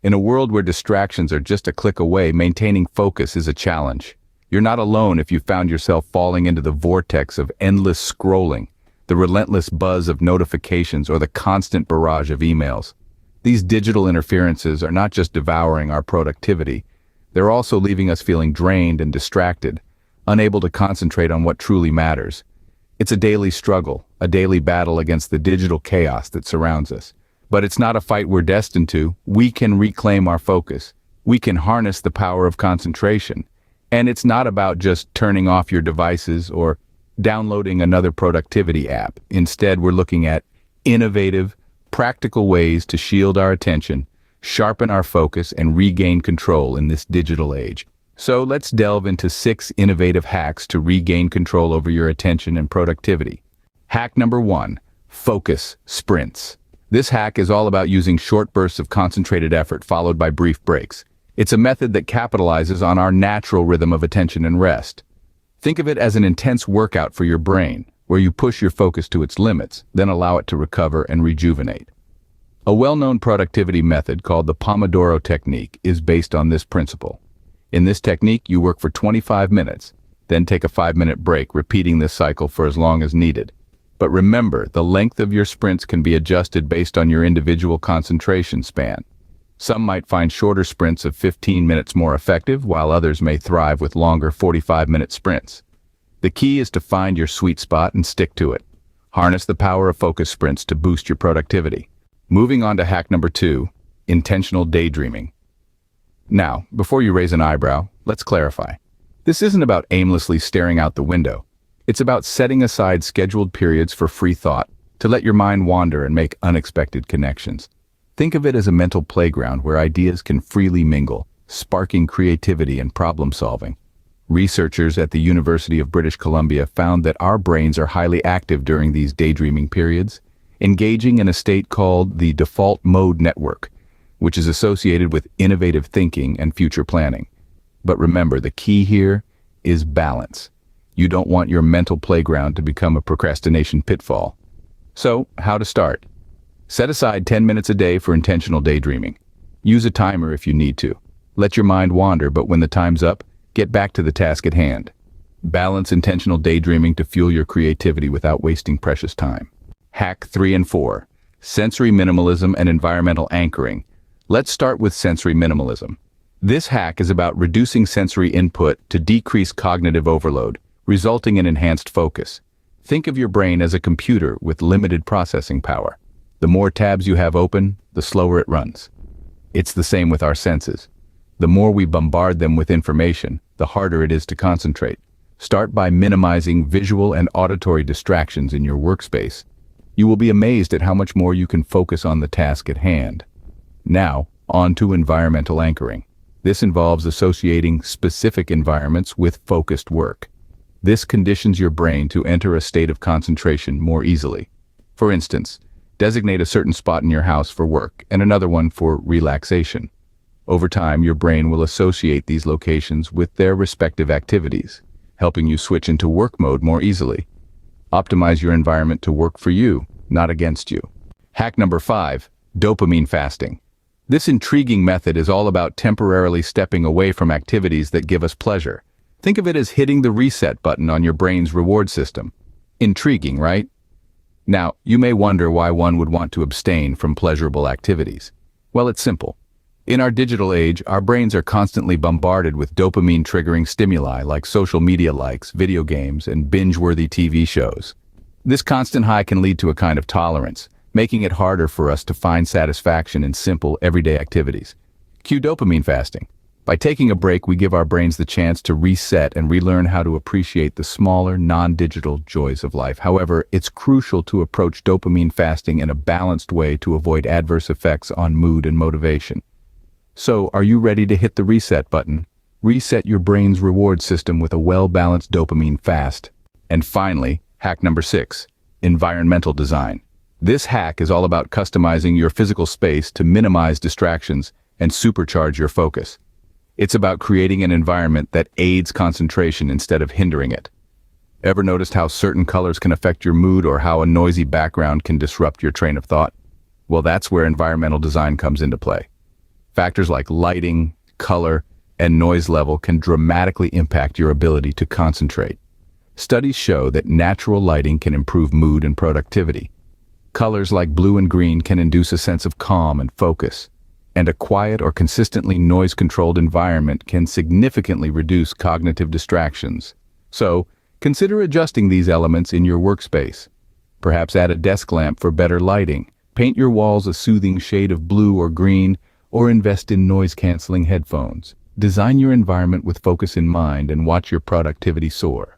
In a world where distractions are just a click away, maintaining focus is a challenge. You're not alone if you found yourself falling into the vortex of endless scrolling, the relentless buzz of notifications, or the constant barrage of emails. These digital interferences are not just devouring our productivity, they're also leaving us feeling drained and distracted, unable to concentrate on what truly matters. It's a daily struggle, a daily battle against the digital chaos that surrounds us. But it's not a fight we're destined to. We can reclaim our focus. We can harness the power of concentration. And it's not about just turning off your devices or downloading another productivity app. Instead, we're looking at innovative, practical ways to shield our attention, sharpen our focus, and regain control in this digital age. So let's delve into 6 innovative hacks to regain control over your attention and productivity. Hack number 1, focus sprints. This hack is all about using short bursts of concentrated effort followed by brief breaks. It's a method that capitalizes on our natural rhythm of attention and rest. Think of it as an intense workout for your brain, where you push your focus to its limits, then allow it to recover and rejuvenate. A well-known productivity method called the Pomodoro technique is based on this principle. In this technique, you work for 25 minutes, then take a 5-minute break, repeating this cycle for as long as needed. But remember, the length of your sprints can be adjusted based on your individual concentration span. Some might find shorter sprints of 15 minutes more effective, while others may thrive with longer 45-minute sprints. The key is to find your sweet spot and stick to it. Harness the power of focus sprints to boost your productivity. Moving on to hack number 2, intentional daydreaming. Now, before you raise an eyebrow, let's clarify. This isn't about aimlessly staring out the window. It's about setting aside scheduled periods for free thought, to let your mind wander and make unexpected connections. Think of it as a mental playground where ideas can freely mingle, sparking creativity and problem-solving. Researchers at the University of British Columbia found that our brains are highly active during these daydreaming periods, engaging in a state called the default mode network, which is associated with innovative thinking and future planning. But remember, the key here is balance. You don't want your mental playground to become a procrastination pitfall. So, how to start? Set aside 10 minutes a day for intentional daydreaming. Use a timer if you need to. Let your mind wander, but when the time's up, get back to the task at hand. Balance intentional daydreaming to fuel your creativity without wasting precious time. Hack 3 and 4, sensory minimalism and environmental anchoring. Let's start with sensory minimalism. This hack is about reducing sensory input to decrease cognitive overload, resulting in enhanced focus. Think of your brain as a computer with limited processing power. The more tabs you have open, the slower it runs. It's the same with our senses. The more we bombard them with information, the harder it is to concentrate. Start by minimizing visual and auditory distractions in your workspace. You will be amazed at how much more you can focus on the task at hand. Now, on to environmental anchoring. This involves associating specific environments with focused work. This conditions your brain to enter a state of concentration more easily. For instance, designate a certain spot in your house for work and another one for relaxation. Over time, your brain will associate these locations with their respective activities, helping you switch into work mode more easily. Optimize your environment to work for you, not against you. Hack number 5, dopamine fasting. This intriguing method is all about temporarily stepping away from activities that give us pleasure. Think of it as hitting the reset button on your brain's reward system. Intriguing, right? Now, you may wonder why one would want to abstain from pleasurable activities. Well, it's simple. In our digital age, our brains are constantly bombarded with dopamine-triggering stimuli like social media likes, video games, and binge-worthy TV shows. This constant high can lead to a kind of tolerance, making it harder for us to find satisfaction in simple, everyday activities. Cue dopamine fasting. By taking a break, we give our brains the chance to reset and relearn how to appreciate the smaller, non-digital joys of life. However, it's crucial to approach dopamine fasting in a balanced way to avoid adverse effects on mood and motivation. So, are you ready to hit the reset button? Reset your brain's reward system with a well-balanced dopamine fast. And finally, hack number 6, environmental design. This hack is all about customizing your physical space to minimize distractions and supercharge your focus. It's about creating an environment that aids concentration instead of hindering it. Ever noticed how certain colors can affect your mood or how a noisy background can disrupt your train of thought? Well, that's where environmental design comes into play. Factors like lighting, color, and noise level can dramatically impact your ability to concentrate. Studies show that natural lighting can improve mood and productivity. Colors like blue and green can induce a sense of calm and focus, and a quiet or consistently noise-controlled environment can significantly reduce cognitive distractions. So, consider adjusting these elements in your workspace. Perhaps add a desk lamp for better lighting, paint your walls a soothing shade of blue or green, or invest in noise-canceling headphones. Design your environment with focus in mind and watch your productivity soar.